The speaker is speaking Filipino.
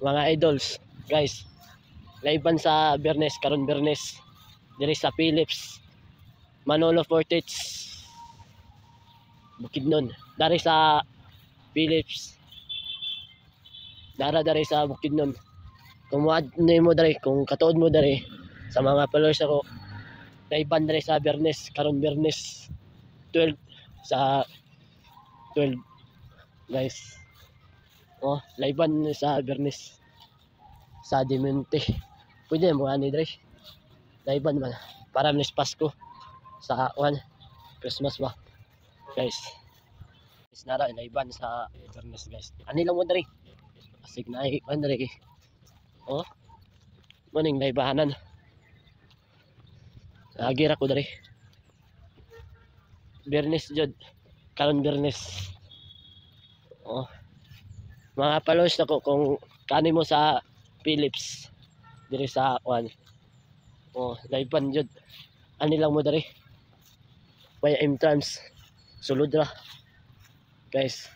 mga idols, guys. Laiban sa Bernes, karon Bernes diri sa Philips, Manolo Fortich, Bukidnon. Dari sa Philips, dari sa Bukidnon. Kung muad mo dari, kung katuod mo dari sa mga followers ako, laiban dari sa Bernes, karon Bernes 12 sa 12, guys. Oh, laiban sa Bernes sa Dimente. Pwede mo ani dre. Laiban man para minis Pasko sa Christmas ba, guys. Is nara laiban sa Bernes, guys. Ani lang mo dre. Asig na ay dre. Oh, maning laibahanan. Agira ko dre. Bernes jud. Karon Bernes. Oh, mga followers ako kung kani mo sa Philips diri sa oh, laiban jud. Ani lang mo diri. Paya M-Trans. Sulod ra, guys.